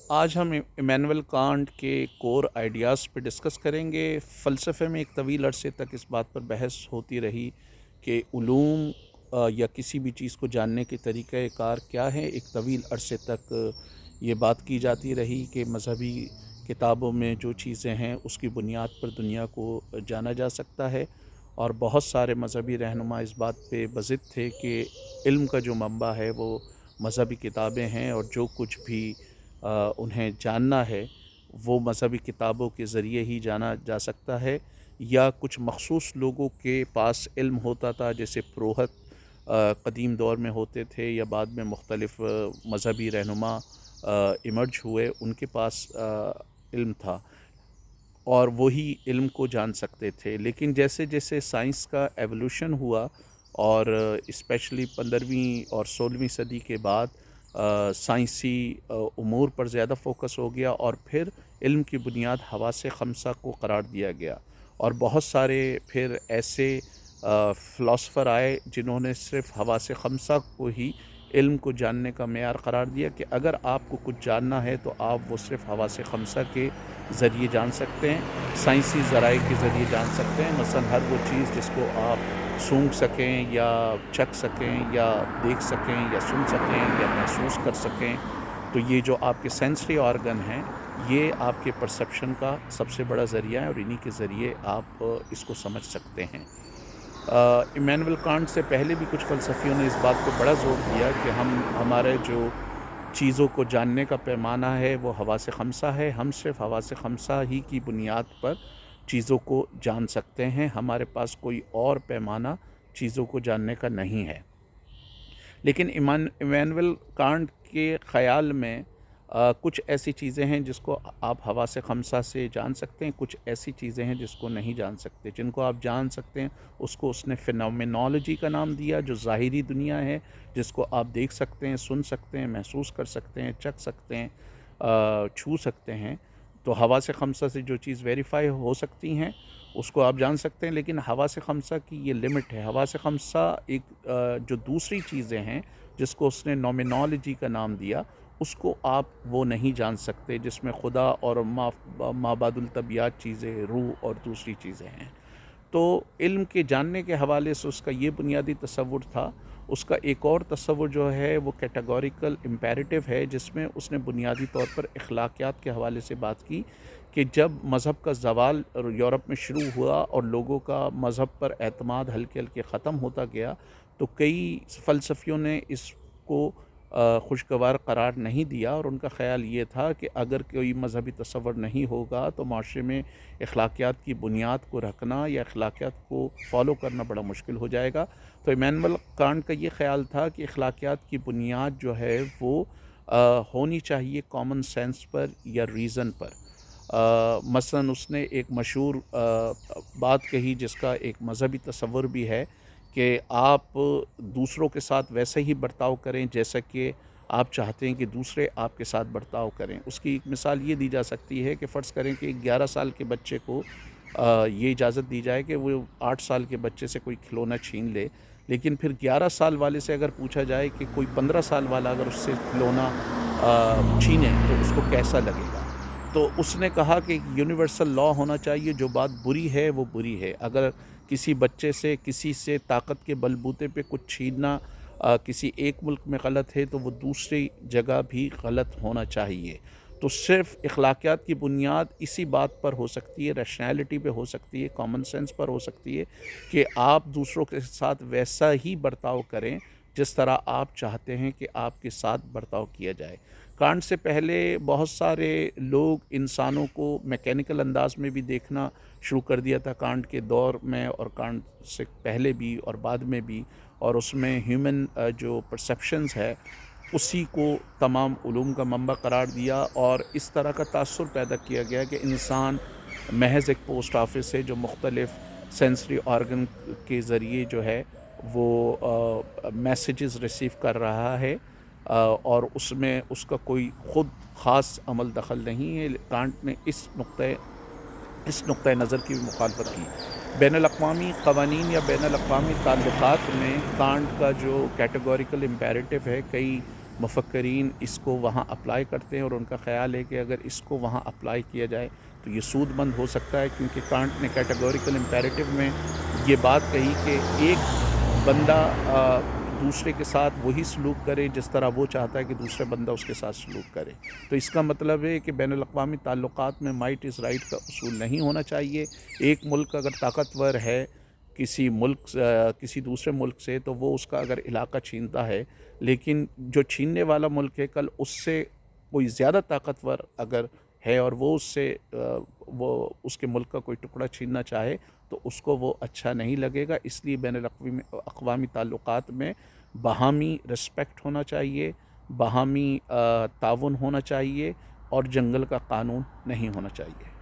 آج ہم Emmanuel can't کے کور آئیڈیاز پہ ڈسکس کریں گے۔ فلسفے میں ایک طویل عرصے تک اس بات پر بحث ہوتی رہی کہ علوم یا کسی بھی چیز کو جاننے کے طریقہ کار کیا ہے۔ ایک طویل عرصے تک یہ بات کی جاتی رہی کہ مذہبی کتابوں میں جو چیزیں ہیں اس کی بنیاد پر دنیا کو جانا جا سکتا ہے، اور بہت سارے مذہبی رہنما اس بات پہ بضد تھے کہ علم کا جو منبع ہے وہ مذہبی کتابیں ہیں، اور جو کچھ بھی انہیں جاننا ہے وہ مذہبی کتابوں کے ذریعے ہی جانا جا سکتا ہے، یا کچھ مخصوص لوگوں کے پاس علم ہوتا تھا، جیسے پروہت قدیم دور میں ہوتے تھے، یا بعد میں مختلف مذہبی رہنما ایمرج ہوئے، ان کے پاس علم تھا اور وہی علم کو جان سکتے تھے۔ لیکن جیسے جیسے سائنس کا ایولوشن ہوا، اور اسپیشلی 15ویں اور 16ویں صدی کے بعد سائنسی امور پر زیادہ فوکس ہو گیا، اور پھر علم کی بنیاد حواس خمسہ کو قرار دیا گیا، اور بہت سارے پھر ایسے فلاسفر آئے جنہوں نے صرف حواس خمسہ کو ہی علم کو جاننے کا معیار قرار دیا، کہ اگر آپ کو کچھ جاننا ہے تو آپ وہ صرف حواس خمسہ کے ذریعے جان سکتے ہیں، سائنسی ذرائع کے ذریعے جان سکتے ہیں۔ مثلا ہر وہ چیز جس کو آپ سونگھ سکیں یا چکھ سکیں یا دیکھ سکیں یا سن سکیں یا محسوس کر سکیں، تو یہ جو آپ کے سینسری آرگن ہیں یہ آپ کے پرسیپشن کا سب سے بڑا ذریعہ ہے، اور انہی کے ذریعے آپ اس کو سمجھ سکتے ہیں۔ ایمینول کانٹ سے پہلے بھی کچھ فلسفیوں نے اس بات پہ بڑا زور دیا کہ ہمارے جو چیزوں کو جاننے کا پیمانہ ہے وہ حواس خمسہ ہے، ہم صرف حواس خمسہ ہی کی بنیاد پر چیزوں کو جان سکتے ہیں، ہمارے پاس کوئی اور پیمانہ چیزوں کو جاننے کا نہیں ہے۔ لیکن ایمینول کانٹ کے خیال میں کچھ ایسی چیزیں ہیں جس کو آپ حواس خمسہ سے جان سکتے ہیں، کچھ ایسی چیزیں ہیں جس کو نہیں جان سکتے۔ جن کو آپ جان سکتے ہیں اس کو اس نے فینومینالوجی کا نام دیا، جو ظاہری دنیا ہے، جس کو آپ دیکھ سکتے ہیں، سن سکتے ہیں، محسوس کر سکتے ہیں، چکھ سکتے ہیں، چھو سکتے ہیں۔ تو حواس خمسہ سے جو چیز ویریفائی ہو سکتی ہیں اس کو آپ جان سکتے ہیں، لیکن حواس خمسہ کی یہ لمٹ ہے۔ حواس خمسہ ایک جو دوسری چیزیں ہیں جس کو اس نے نومینالوجی کا نام دیا، اس کو آپ وہ نہیں جان سکتے، جس میں خدا اور مابعد الطبیعات چیزیں، روح اور دوسری چیزیں ہیں۔ تو علم کے جاننے کے حوالے سے اس کا یہ بنیادی تصور تھا۔ اس کا ایک اور تصور جو ہے وہ کیٹاگوریکل امپیریٹیو ہے، جس میں اس نے بنیادی طور پر اخلاقیات کے حوالے سے بات کی، کہ جب مذہب کا زوال یورپ میں شروع ہوا اور لوگوں کا مذہب پر اعتماد ہلکے ہلکے ختم ہوتا گیا، تو کئی فلسفیوں نے اس کو خوشگوار قرار نہیں دیا، اور ان کا خیال یہ تھا کہ اگر کوئی مذہبی تصور نہیں ہوگا تو معاشرے میں اخلاقیات کی بنیاد کو رکھنا یا اخلاقیات کو فالو کرنا بڑا مشکل ہو جائے گا۔ تو ایمینول کانٹ کا یہ خیال تھا کہ اخلاقیات کی بنیاد جو ہے وہ ہونی چاہیے کامن سینس پر یا ریزن پر۔ مثلا اس نے ایک مشہور بات کہی جس کا ایک مذہبی تصور بھی ہے، کہ آپ دوسروں کے ساتھ ویسے ہی برتاؤ کریں جیسا کہ آپ چاہتے ہیں کہ دوسرے آپ کے ساتھ برتاؤ کریں۔ اس کی ایک مثال یہ دی جا سکتی ہے کہ فرض کریں کہ 11 سال کے بچے کو یہ اجازت دی جائے کہ وہ 8 سال کے بچے سے کوئی کھلونا چھین لے، لیکن پھر 11 سال والے سے اگر پوچھا جائے کہ کوئی 15 سال والا اگر اس سے کھلونا چھینے تو اس کو کیسا لگے گا؟ تو اس نے کہا کہ یونیورسل لا ہونا چاہیے، جو بات بری ہے وہ بری ہے۔ اگر کسی بچے سے کسی سے طاقت کے بل بوتے پہ کچھ چھیننا کسی ایک ملک میں غلط ہے تو وہ دوسری جگہ بھی غلط ہونا چاہیے۔ تو صرف اخلاقیات کی بنیاد اسی بات پر ہو سکتی ہے، ریشنالٹی پہ ہو سکتی ہے، کامن سینس پر ہو سکتی ہے، کہ آپ دوسروں کے ساتھ ویسا ہی برتاؤ کریں جس طرح آپ چاہتے ہیں کہ آپ کے ساتھ برتاؤ کیا جائے۔ کانٹ سے پہلے بہت سارے لوگ انسانوں کو میکینیکل انداز میں بھی دیکھنا شروع کر دیا تھا، کانٹ کے دور میں اور کانٹ سے پہلے بھی اور بعد میں بھی، اور اس میں ہیومن جو پرسیپشنز ہے اسی کو تمام علوم کا منبع قرار دیا، اور اس طرح کا تاثر پیدا کیا گیا کہ انسان محض ایک پوسٹ آفس ہے جو مختلف سینسری آرگن کے ذریعے جو ہے وہ میسیجز ریسیو کر رہا ہے، اور اس میں اس کا کوئی خود خاص عمل دخل نہیں ہے۔ کانٹ نے اس نقطۂ نظر کی بھی مخالفت کی۔ بین الاقوامی قوانین یا بین الاقوامی تعلقات میں کانٹ کا جو کیٹیگوریکل امپیریٹیو ہے، کئی مفکرین اس کو وہاں اپلائی کرتے ہیں، اور ان کا خیال ہے کہ اگر اس کو وہاں اپلائی کیا جائے تو یہ سود مند ہو سکتا ہے، کیونکہ کانٹ نے کیٹیگوریکل امپیریٹو میں یہ بات کہی کہ ایک بندہ دوسرے کے ساتھ وہی سلوک کرے جس طرح وہ چاہتا ہے کہ دوسرا بندہ اس کے ساتھ سلوک کرے. تو اس کا مطلب ہے کہ بین الاقوامی تعلقات میں مائٹ از رائٹ کا اصول نہیں ہونا چاہیے. ایک ملک اگر طاقتور ہے کسی دوسرے ملک سے، تو وہ اس کا اگر علاقہ چھینتا ہے، لیکن جو چھیننے والا ملک ہے کل اس سے کوئی زیادہ طاقتور اگر ہے اور وہ اس کے ملک کا کوئی ٹکڑا چھیننا چاہے تو اس کو وہ اچھا نہیں لگے گا. اس لیے بین الاقوامی تعلقات میں باہمی رسپیکٹ ہونا چاہیے، باہمی تعاون ہونا چاہیے، اور جنگل کا قانون نہیں ہونا چاہیے.